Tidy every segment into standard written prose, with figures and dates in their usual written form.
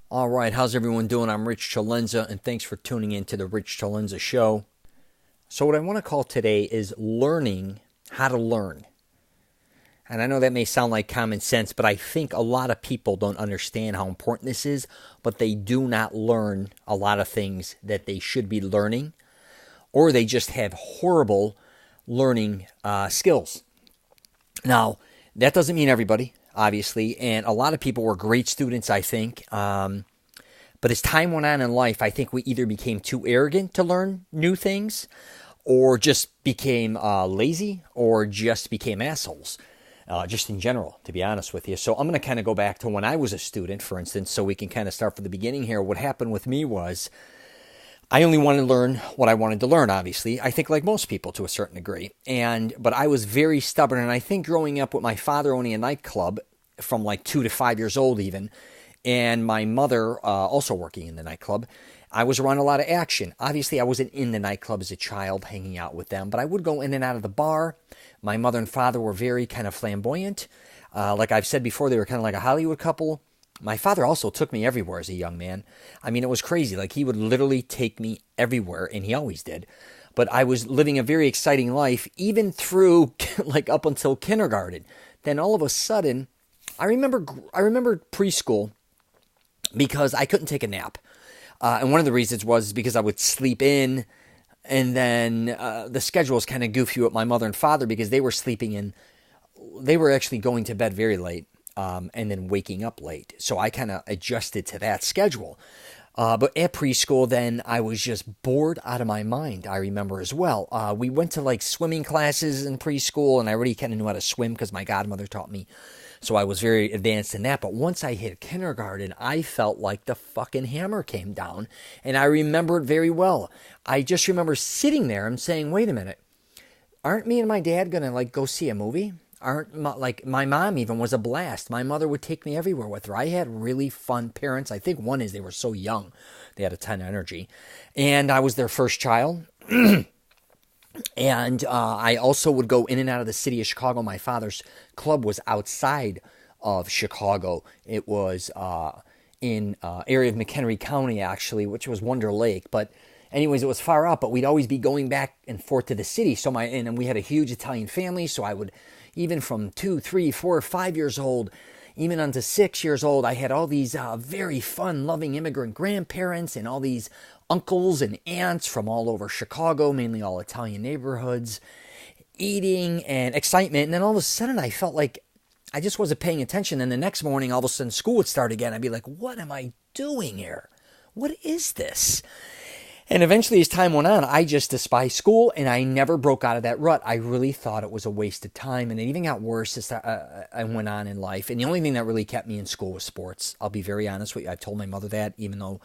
All right, how's everyone doing? I'm Rich CELENZA, and thanks for tuning in to the Rich CELENZA Show. So, what I want to call today is learning how to learn. And I know that may sound like common sense, but I think a lot of people don't understand how important this is, but they do not learn a lot of things that they should be learning, or they just have horrible learning skills. Now, that doesn't mean everybody, obviously, and a lot of people were great students, I think. But as time went on in life, I think we either became too arrogant to learn new things, or just became lazy, or just became assholes, just in general, to be honest with you. So I'm going to kind of go back to when I was a student, for instance, so we can kind of start from the beginning here. What happened with me was I only wanted to learn what I wanted to learn, obviously. I think like most people to a certain degree. But I was very stubborn, and I think growing up with my father owning a nightclub from like 2 to 5 years old even, and my mother also working in the nightclub, I was around a lot of action. Obviously, I wasn't in the nightclub as a child hanging out with them, but I would go in and out of the bar. My mother and father were very kind of flamboyant. Like I've said before, they were kind of like a Hollywood couple. My father also took me everywhere as a young man. I mean, it was crazy. Like, he would literally take me everywhere, and he always did. But I was living a very exciting life, even through, like, up until kindergarten. Then all of a sudden, I remember preschool because I couldn't take a nap. And one of the reasons was because I would sleep in, and then the schedule was kind of goofy with my mother and father because they were sleeping in. They were actually going to bed very late. And then waking up late. So I kind of adjusted to that schedule. But at preschool, then I was just bored out of my mind, I remember as well. We went to like swimming classes in preschool, and I already kind of knew how to swim because my godmother taught me. So I was very advanced in that. But once I hit kindergarten, I felt like the fucking hammer came down. And I remember it very well. I just remember sitting there and saying, wait a minute, aren't me and my dad going to like go see a movie? Like my mom even was a blast. My mother would take me everywhere with her. I had really fun parents. I think one is they were so young. They had a ton of energy. And I was their first child. And I also would go in and out of the city of Chicago. My father's club was outside of Chicago. It was in area of McHenry County, actually, which was Wonder Lake. But anyways, it was far out, but we'd always be going back and forth to the city. And we had a huge Italian family, so I would, even from 2, 3, 4, 5 years old, even unto 6 years old, I had all these very fun, loving immigrant grandparents and all these uncles and aunts from all over Chicago, mainly all Italian neighborhoods, eating and excitement. And then all of a sudden, I felt like I just wasn't paying attention. And the next morning, all of a sudden, school would start again. I'd be like, what am I doing here? What is this? And eventually, as time went on, I just despised school, and I never broke out of that rut. I really thought it was a waste of time, and it even got worse as I went on in life. And the only thing that really kept me in school was sports. I'll be very honest with you. I told my mother that, even though,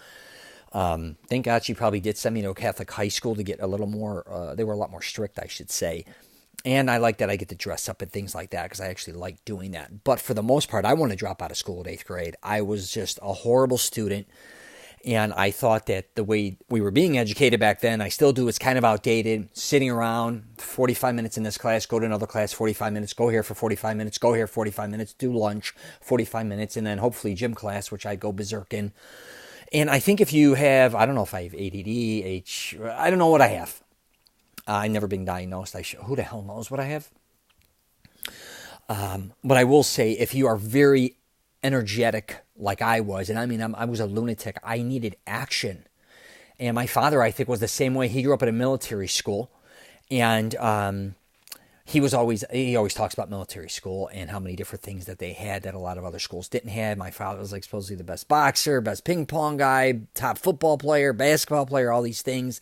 thank God she probably did send me to a Catholic high school to get a little more, they were a lot more strict, I should say. And I like that I get to dress up and things like that because I actually like doing that. But for the most part, I wanted to drop out of school at 8th grade. I was just a horrible student. And I thought that the way we were being educated back then, I still do, is kind of outdated. Sitting around 45 minutes in this class, go to another class, 45 minutes, go here for 45 minutes, go here 45 minutes, do lunch, 45 minutes, and then hopefully gym class, which I go berserk in. And I think if you have, I don't know if I have ADD, I don't know what I have. I've never been diagnosed. Who the hell knows what I have? But I will say, if you are very energetic like I was, and I mean, I was a lunatic. I needed action. And my father, I think, was the same way. He grew up at a military school, and he always talks about military school and how many different things that they had that a lot of other schools didn't have. My father was like supposedly the best boxer, best ping pong guy, top football player, basketball player, all these things.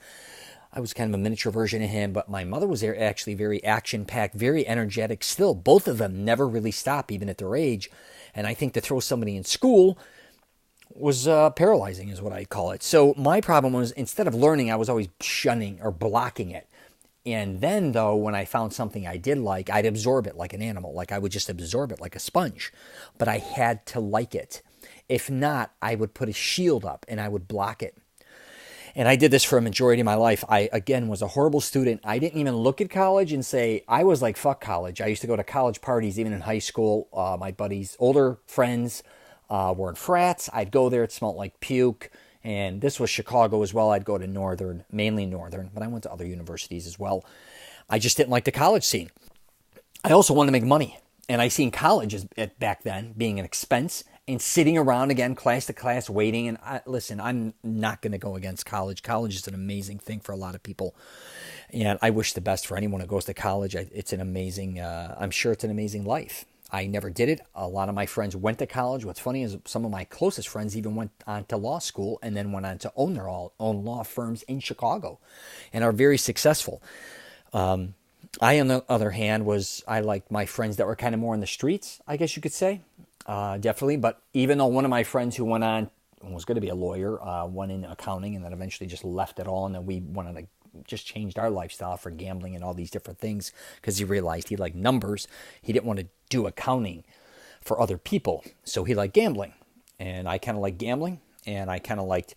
I was kind of a miniature version of him, but my mother was actually very action-packed, very energetic still. Both of them never really stop, even at their age. And I think to throw somebody in school was paralyzing, is what I call it. So my problem was, instead of learning, I was always shunning or blocking it. And then, though, when I found something I did like, I'd absorb it like an animal. Like I would just absorb it like a sponge. But I had to like it. If not, I would put a shield up and I would block it. And I did this for a majority of my life. I, again, was a horrible student. I didn't even look at college and say, I was like, fuck college. I used to go to college parties, even in high school. My buddies, older friends, were in frats. I'd go there. It smelled like puke. And this was Chicago as well. I'd go to Northern, mainly Northern, but I went to other universities as well. I just didn't like the college scene. I also wanted to make money. And I seen college back then being an expense and sitting around again, class to class, waiting. And listen, I'm not going to go against college. College is an amazing thing for a lot of people. And I wish the best for anyone who goes to college. It's an amazing, I'm sure it's an amazing life. I never did it. A lot of my friends went to college. What's funny is some of my closest friends even went on to law school and then went on to own their own law firms in Chicago and are very successful. I, on the other hand, I liked my friends that were kind of more in the streets, I guess you could say, definitely. But even though one of my friends who went on was going to be a lawyer, went in accounting and then eventually just left it all, and then we went on just changed our lifestyle for gambling and all these different things because he realized he liked numbers. He didn't want to do accounting for other people, so he liked gambling. And I kind of liked gambling, and I kind of liked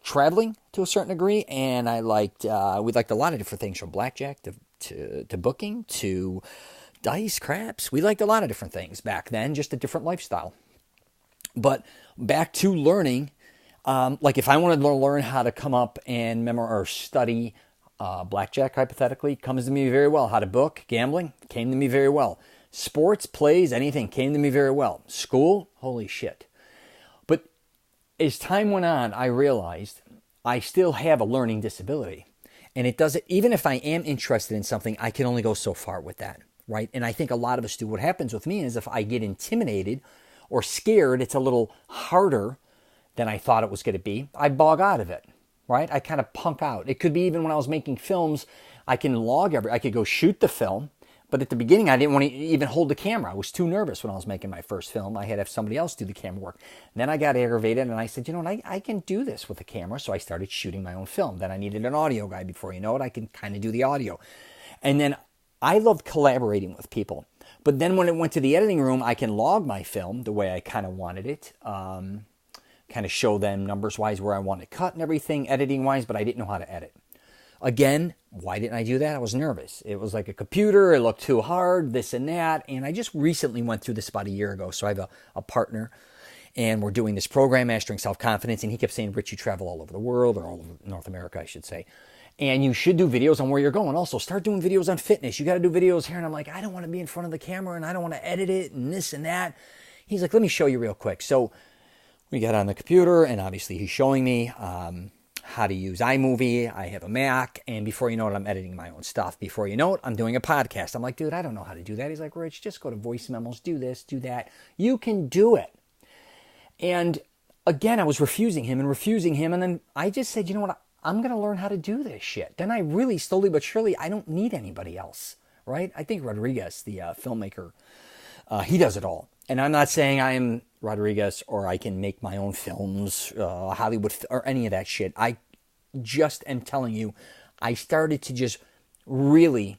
traveling to a certain degree, and we liked a lot of different things, from blackjack to booking to dice, craps. We liked a lot of different things back then, just a different lifestyle. But back to learning, like if I wanted to learn how to come up and memorize or study blackjack, hypothetically, comes to me very well. How to book, gambling, came to me very well. Sports, plays, anything came to me very well. School, holy shit. But as time went on, I realized I still have a learning disability. And it doesn't, even if I am interested in something, I can only go so far with that, right? And I think a lot of us do. What happens with me is if I get intimidated or scared, it's a little harder than I thought it was going to be. I bog out of it, right? I kind of punk out. It could be even when I was making films, I can I could go shoot the film, but at the beginning, I didn't want to even hold the camera. I was too nervous when I was making my first film. I had to have somebody else do the camera work. Then I got aggravated, and I said, you know what, I can do this with a camera, so I started shooting my own film. Then I needed an audio guy. Before you know it, I can kind of do the audio. And then I loved collaborating with people. But then when it went to the editing room, I can log my film the way I kind of wanted it, kind of show them numbers-wise where I want to cut and everything, editing-wise, but I didn't know how to edit. Again, why didn't I do that? I was nervous. It was like a computer. It looked too hard, this and that. And I just recently went through this about a year ago. So I have a partner, and we're doing this program, Mastering Self-Confidence. And he kept saying, Rich, you travel all over the world, or all over North America, I should say. And you should do videos on where you're going. Also, start doing videos on fitness. You got to do videos here. And I'm like, I don't want to be in front of the camera, and I don't want to edit it, and this and that. He's like, let me show you real quick. So we got on the computer, and obviously he's showing me how to use iMovie. I have a Mac, and before you know it, I'm editing my own stuff. Before you know it, I'm doing a podcast. I'm like, dude, I don't know how to do that. He's like, Rich, just go to voice memos, do this, do that. You can do it. And again, I was refusing him, and then I just said, you know what, I'm going to learn how to do this shit. Then I really, slowly but surely, I don't need anybody else, right? I think Rodriguez, the filmmaker, he does it all. And I'm not saying I am Rodriguez or I can make my own films, Hollywood, or any of that shit. I just am telling you, I started to just really,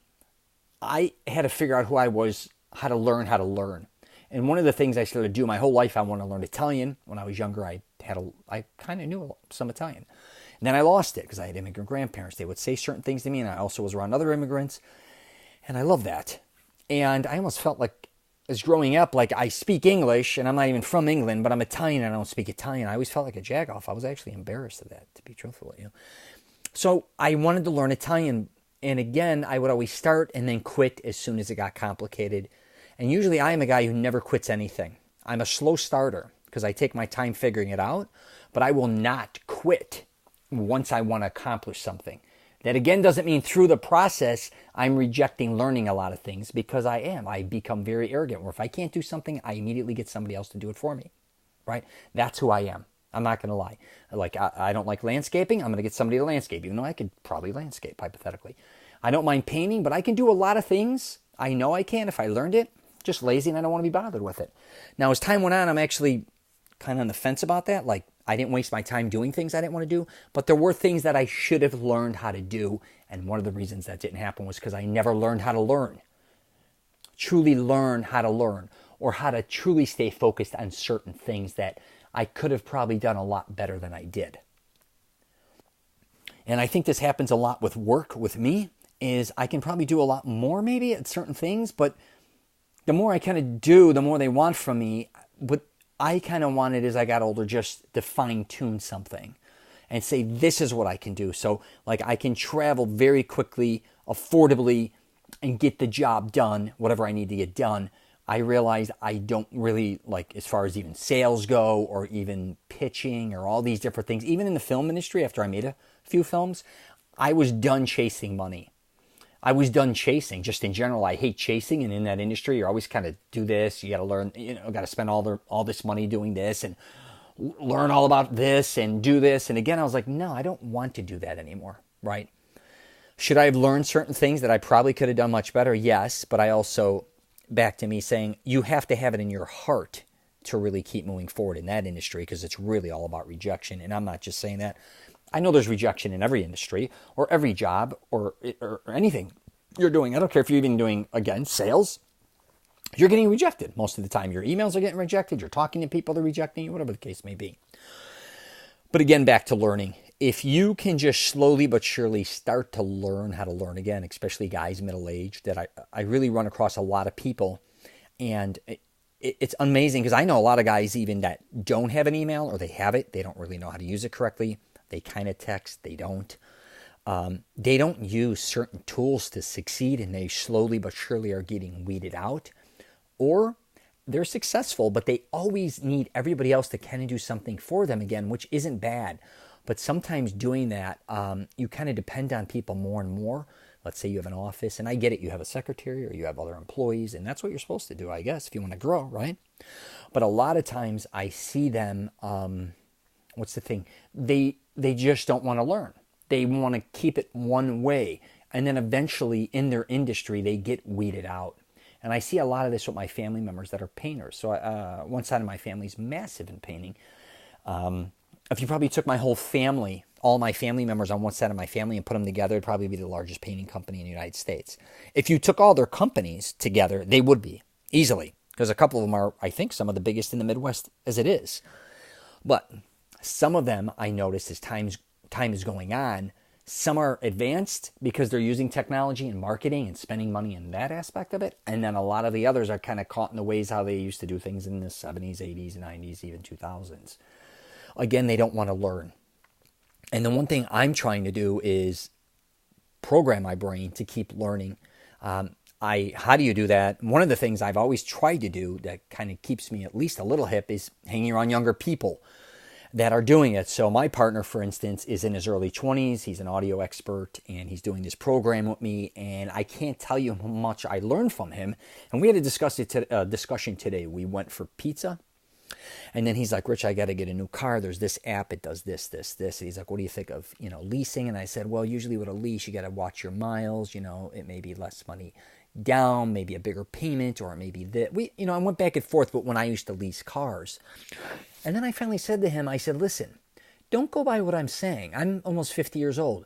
I had to figure out who I was, how to learn. And one of the things I started to do my whole life, I wanted to learn Italian. When I was younger, I kind of knew some Italian. And then I lost it because I had immigrant grandparents. They would say certain things to me, and I also was around other immigrants. And I love that. And I almost felt like, as growing up, like I speak English, and I'm not even from England, but I'm Italian and I don't speak Italian. I always felt like a jagoff. I was actually embarrassed of that, to be truthful with you. So I wanted to learn Italian. And again, I would always start and then quit as soon as it got complicated. And usually I am a guy who never quits anything. I'm a slow starter because I take my time figuring it out, but I will not quit once I want to accomplish something. That again doesn't mean through the process I'm rejecting learning a lot of things, because I become very arrogant, where if I can't do something, I immediately get somebody else to do it for me, right? That's who I am. I'm not going to lie. Like, I don't like landscaping. I'm going to get somebody to landscape, even though I could probably landscape, hypothetically. I don't mind painting, but I can do a lot of things. I know I can if I learned it. Just lazy, and I don't want to be bothered with it. Now, as time went on, I'm actually kind of on the fence about that. Like, I didn't waste my time doing things I didn't want to do, but there were things that I should have learned how to do, and one of the reasons that didn't happen was because I never learned how to learn. Truly learn how to learn, or how to truly stay focused on certain things that I could have probably done a lot better than I did. And I think this happens a lot with work with me, is I can probably do a lot more maybe at certain things, but the more I kind of do, the more they want from me. But I kind of wanted, as I got older, just to fine tune something and say, this is what I can do. So like I can travel very quickly, affordably, and get the job done, whatever I need to get done. I realized I don't really, like, as far as even sales go or even pitching or all these different things, even in the film industry, after I made a few films, I was done chasing money. I was done chasing. Just in general, I hate chasing. And in that industry, you're always kind of do this. You got to learn, got to spend all this money doing this and learn all about this and do this. And again, I was like, no, I don't want to do that anymore, right? Should I have learned certain things that I probably could have done much better? Yes, but I also, back to me saying, you have to have it in your heart to really keep moving forward in that industry, because it's really all about rejection. And I'm not just saying that. I know there's rejection in every industry or every job or anything you're doing. I don't care if you're even doing, again, sales. You're getting rejected most of the time. Your emails are getting rejected. You're talking to people that are rejecting you, whatever the case may be. But again, back to learning. If you can just slowly but surely start to learn how to learn again, especially guys middle-aged, that I really run across a lot of people. And it's amazing because I know a lot of guys even that don't have an email, or they have it. They don't really know how to use it correctly. They kind of text. They don't. They don't use certain tools to succeed, and they slowly but surely are getting weeded out. Or they're successful, but they always need everybody else to kind of do something for them again, which isn't bad. But sometimes doing that, you kind of depend on people more and more. Let's say you have an office, and I get it, you have a secretary or you have other employees, and that's what you're supposed to do, I guess, if you want to grow, right? But a lot of times I see them, what's the thing? They just don't want to learn. They want to keep it one way. And then eventually in their industry, they get weeded out. And I see a lot of this with my family members that are painters. So one side of my family is massive in painting. If you probably took my whole family, all my family members on one side of my family and put them together, it'd probably be the largest painting company in the United States. If you took all their companies together, they would be, easily. Because a couple of them are, I think, some of the biggest in the Midwest as it is. But some of them, I notice, as time is going on, some are advanced because they're using technology and marketing and spending money in that aspect of it. And then a lot of the others are kind of caught in the ways how they used to do things in the 70s, 80s, 90s, even 2000s. Again, they don't want to learn. And the one thing I'm trying to do is program my brain to keep learning. How do you do that? One of the things I've always tried to do that kind of keeps me at least a little hip is hanging around younger people that are doing it. So my partner, for instance, is in his early 20s. He's an audio expert, and he's doing this program with me. And I can't tell you how much I learned from him. And we had a discussion today. We went for pizza. And then he's like, Rich, I got to get a new car. There's this app. It does this, this, this. And he's like, what do you think of, leasing? And I said, well, usually with a lease, you got to watch your miles. It may be less money down, maybe a bigger payment, or maybe that. I went back and forth, but when I used to lease cars. And then I finally said to him, I said, listen, don't go by what I'm saying. I'm almost 50 years old.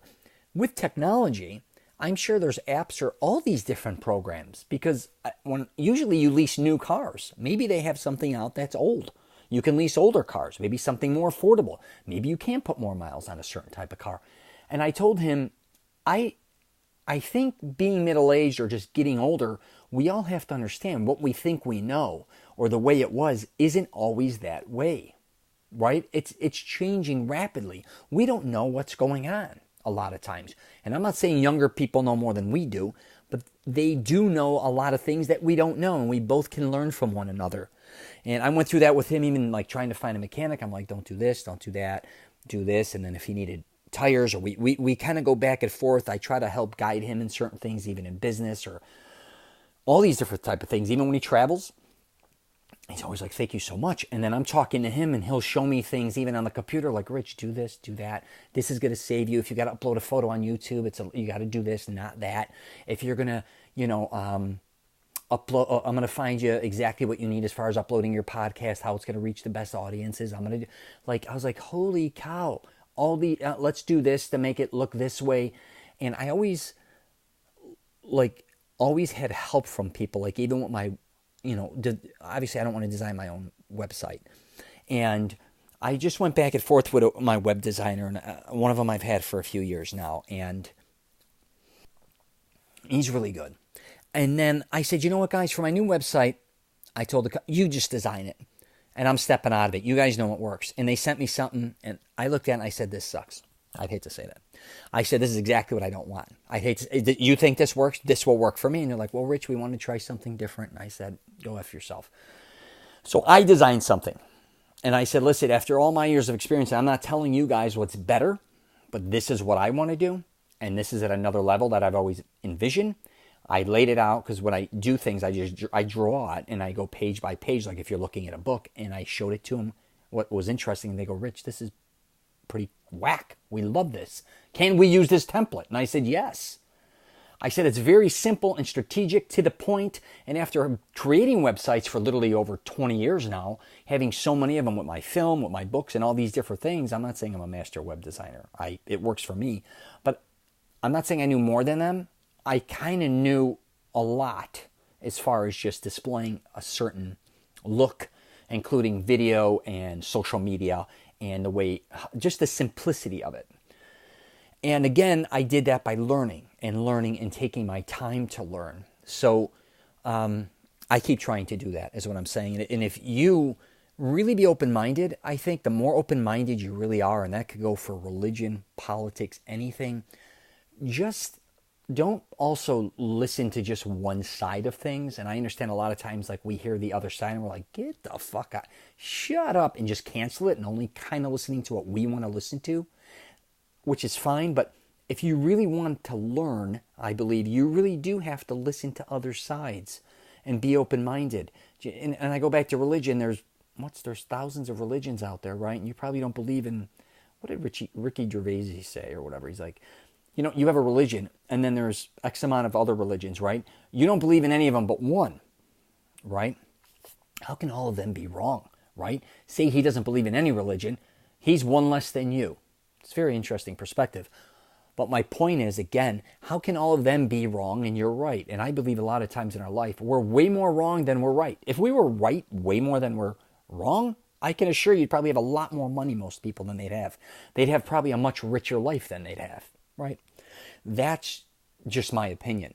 With technology, I'm sure there's apps or all these different programs, because when usually you lease new cars, maybe they have something out that's old. You can lease older cars, maybe something more affordable. Maybe you can put more miles on a certain type of car. And I told him, I think being middle-aged or just getting older, we all have to understand what we think we know or the way it was isn't always that way, right? It's changing rapidly. We don't know what's going on a lot of times. And I'm not saying younger people know more than we do, but they do know a lot of things that we don't know, and we both can learn from one another. And I went through that with him, even like trying to find a mechanic. I'm like, don't do this, don't do that, do this. And then if he needed tires, or we kind of go back and forth. I try to help guide him in certain things, even in business or all these different type of things. Even when he travels, he's always like, thank you so much. And then I'm talking to him and he'll show me things even on the computer, like, Rich, do this, do that. This is going to save you. If you got to upload a photo on YouTube, you got to do this, not that. If you're going to, upload, I'm going to find you exactly what you need as far as uploading your podcast, how it's going to reach the best audiences. I was like, holy cow. Let's do this to make it look this way. And I always had help from people, like even with my, obviously I don't want to design my own website. And I just went back and forth with my web designer, and one of them I've had for a few years now, and he's really good. And then I said, you know what, guys, for my new website, I told you just design it. and I'm stepping out of it. You guys know what works. And they sent me something, and I looked at it and I said, this sucks. I'd hate to say that. I said, this is exactly what I don't want. I hate to, you think this works? This will work for me. And they're like, well, Rich, we want to try something different. And I said, go F yourself. So I designed something. And I said, listen, after all my years of experience, I'm not telling you guys what's better, but this is what I want to do. And this is at another level that I've always envisioned. I laid it out because when I do things, I draw it and I go page by page, like if you're looking at a book, and I showed it to them. What was interesting, and they go, Rich, this is pretty whack. We love this. Can we use this template? And I said, yes. I said, it's very simple and strategic, to the point. And after creating websites for literally over 20 years now, having so many of them with my film, with my books, and all these different things, I'm not saying I'm a master web designer. It works for me. But I'm not saying I knew more than them. I kind of knew a lot as far as just displaying a certain look, including video and social media, and the way, just the simplicity of it. And again, I did that by learning and taking my time to learn. So I keep trying to do that, is what I'm saying. And if you really be open-minded, I think the more open-minded you really are, and that could go for religion, politics, anything, just don't also listen to just one side of things. And I understand a lot of times, like, we hear the other side and we're like, get the fuck out, shut up, and just cancel it and only kind of listening to what we want to listen to, which is fine. But if you really want to learn, I believe you really do have to listen to other sides and be open-minded. And I go back to religion. There's thousands of religions out there, right? And you probably don't believe in, what did Ricky Gervais say or whatever? He's like, you have a religion, and then there's X amount of other religions, right? You don't believe in any of them but one, right? How can all of them be wrong, right? Say he doesn't believe in any religion, he's one less than you. It's a very interesting perspective. But my point is, again, how can all of them be wrong and you're right? And I believe a lot of times in our life, we're way more wrong than we're right. If we were right way more than we're wrong, I can assure you'd probably have a lot more money, most people, than they'd have. They'd have probably a much richer life than they'd have, right? That's just my opinion.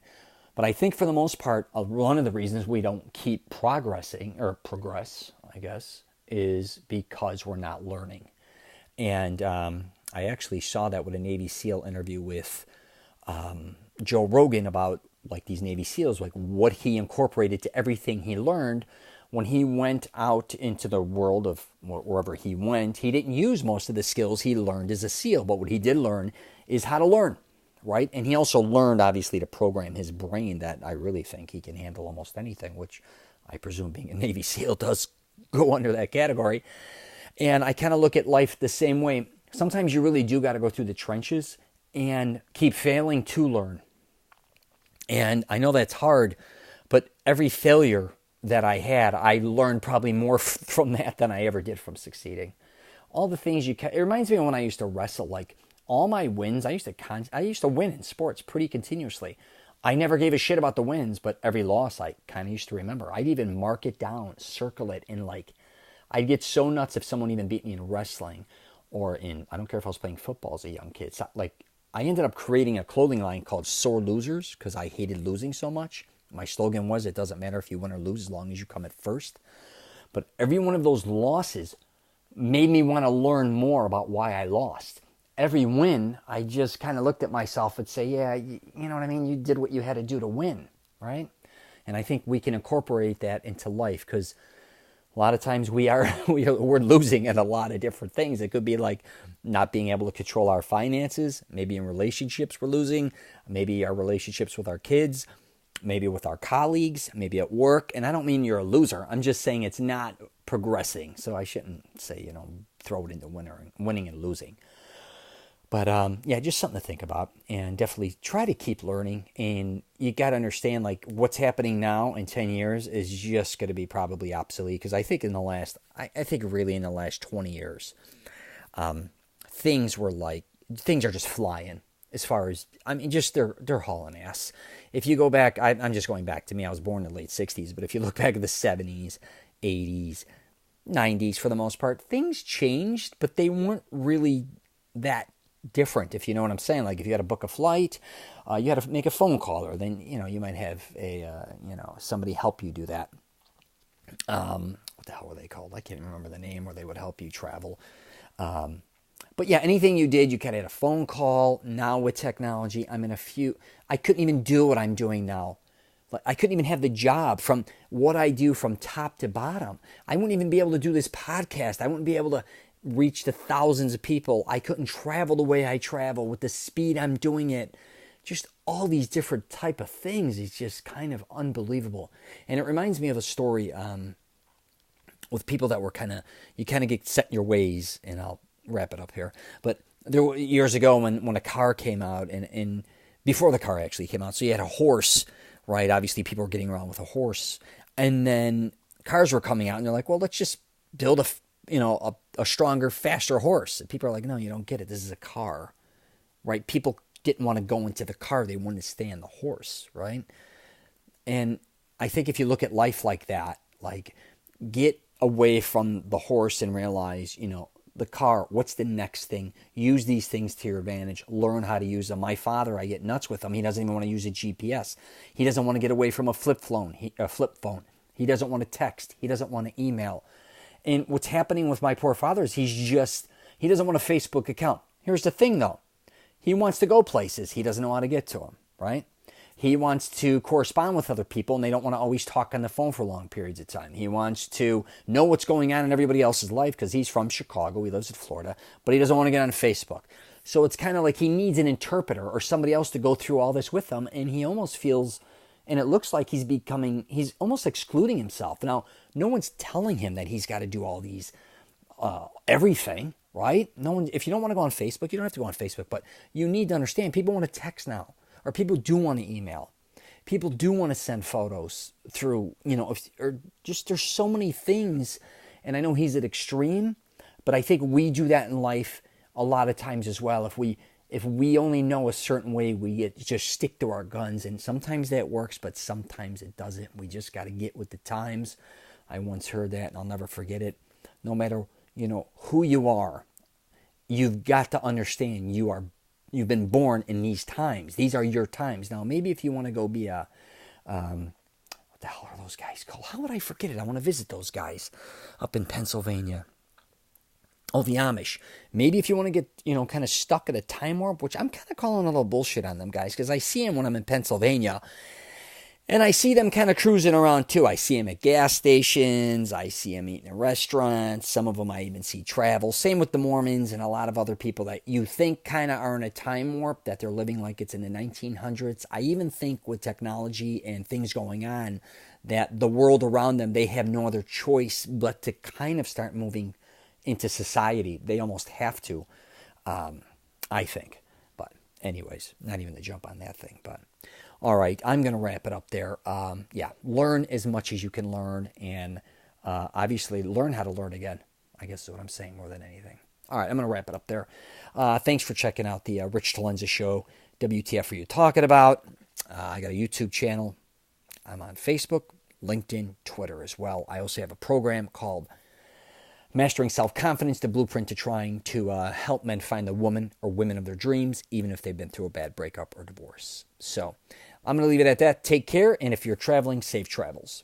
But I think for the most part, one of the reasons we don't keep progress, I guess, is because we're not learning. And I actually saw that with a Navy SEAL interview with Joe Rogan about, like, these Navy SEALs, like what he incorporated to everything he learned when he went out into the world of wherever he went. He didn't use most of the skills he learned as a SEAL, but what he did learn is how to learn, right? And he also learned, obviously, to program his brain, that I really think he can handle almost anything, which I presume being a Navy SEAL does go under that category. And I kind of look at life the same way. Sometimes you really do got to go through the trenches and keep failing to learn. And I know that's hard, but every failure that I had, I learned probably more from that than I ever did from succeeding. All the things it reminds me of when I used to wrestle. Like, all my wins, I used to win in sports pretty continuously. I never gave a shit about the wins, but every loss I kind of used to remember. I'd even mark it down, circle it, and I'd get so nuts if someone even beat me in wrestling or I don't care if I was playing football as a young kid. It's like, I ended up creating a clothing line called Sore Losers because I hated losing so much. My slogan was, it doesn't matter if you win or lose as long as you come at first. But every one of those losses made me want to learn more about why I lost. Every win, I just kind of looked at myself and say, yeah, you know what I mean? You did what you had to do to win, right? And I think we can incorporate that into life, because a lot of times we're losing at a lot of different things. It could be like not being able to control our finances. Maybe in relationships we're losing. Maybe our relationships with our kids. Maybe with our colleagues. Maybe at work. And I don't mean you're a loser. I'm just saying it's not progressing. So I shouldn't say, throw it into winning and losing. But yeah, just something to think about, and definitely try to keep learning. And you got to understand, like, what's happening now in 10 years is just going to be probably obsolete. Because I think in the last 20 years, things are just flying as far as, just they're hauling ass. If you go back, I'm just going back to me. I was born in the late 60s, but if you look back at the 70s, 80s, 90s, for the most part, things changed, but they weren't really that different, if you know what I'm saying. Like, if you had to book a flight, you had to make a phone call, or then you might have somebody help you do that. What the hell were they called? I can't remember the name, where they would help you travel. But yeah, anything you did, you kind of had a phone call. Now with technology, I couldn't even do what I'm doing now. Like, I couldn't even have the job from what I do from top to bottom. I wouldn't even be able to do this podcast. I wouldn't be able to reach to thousands of people. I couldn't travel the way I travel with the speed I'm doing it. Just all these different type of things. It's just kind of unbelievable. And it reminds me of a story with people that were you kind of get set in your ways, and I'll wrap it up here. But there were years ago when a car came out, and before the car actually came out, so you had a horse, right? Obviously people were getting around with a horse, and then cars were coming out, and they're like, well, let's just build a stronger, faster horse. And people are like, no, you don't get it. This is a car, right? People didn't want to go into the car. They wanted to stay on the horse, right? And I think if you look at life like that, like, get away from the horse and realize, the car, what's the next thing? Use these things to your advantage. Learn how to use them. My father, I get nuts with him. He doesn't even want to use a GPS. He doesn't want to get away from a flip phone. He doesn't want to text. He doesn't want to email. And what's happening with my poor father is he doesn't want a Facebook account. Here's the thing, though. He wants to go places. He doesn't know how to get to them, right? He wants to correspond with other people, and they don't want to always talk on the phone for long periods of time. He wants to know what's going on in everybody else's life because he's from Chicago. He lives in Florida, but he doesn't want to get on Facebook. So it's kind of like he needs an interpreter or somebody else to go through all this with him, and he almost feels, and it looks like he's almost excluding himself. Now, no one's telling him that he's got to do all these, everything, right? No one. If you don't want to go on Facebook, you don't have to go on Facebook, but you need to understand people want to text now. Or people do want to email. People do want to send photos through, there's so many things. And I know he's at extreme, but I think we do that in life a lot of times as well. If we only know a certain way, we just stick to our guns. And sometimes that works, but sometimes it doesn't. We just got to get with the times. I once heard that, and I'll never forget it. No matter, who you are, you've got to understand you've been born in these times. These are your times. Now, maybe if you want to go be what the hell are those guys called? How would I forget it? I want to visit those guys up in Pennsylvania. Oh, the Amish. Maybe if you want to get, kind of stuck at a time warp, which I'm kind of calling a little bullshit on them guys, because I see them when I'm in Pennsylvania. And I see them kind of cruising around too. I see them at gas stations. I see them eating at restaurants. Some of them I even see travel. Same with the Mormons and a lot of other people that you think kind of are in a time warp, that they're living like it's in the 1900s. I even think with technology and things going on, that the world around them, they have no other choice but to kind of start moving into society. They almost have to, I think. But anyways, not even to jump on that thing, but... All right, I'm going to wrap it up there. Learn as much as you can learn, and obviously learn how to learn again, I guess is what I'm saying more than anything. All right, I'm going to wrap it up there. Thanks for checking out the Rich CELENZA Show. WTF are you talking about? I got a YouTube channel. I'm on Facebook, LinkedIn, Twitter as well. I also have a program called Mastering Self-Confidence, the blueprint to trying to help men find the woman or women of their dreams, even if they've been through a bad breakup or divorce. So I'm going to leave it at that. Take care, and if you're traveling, safe travels.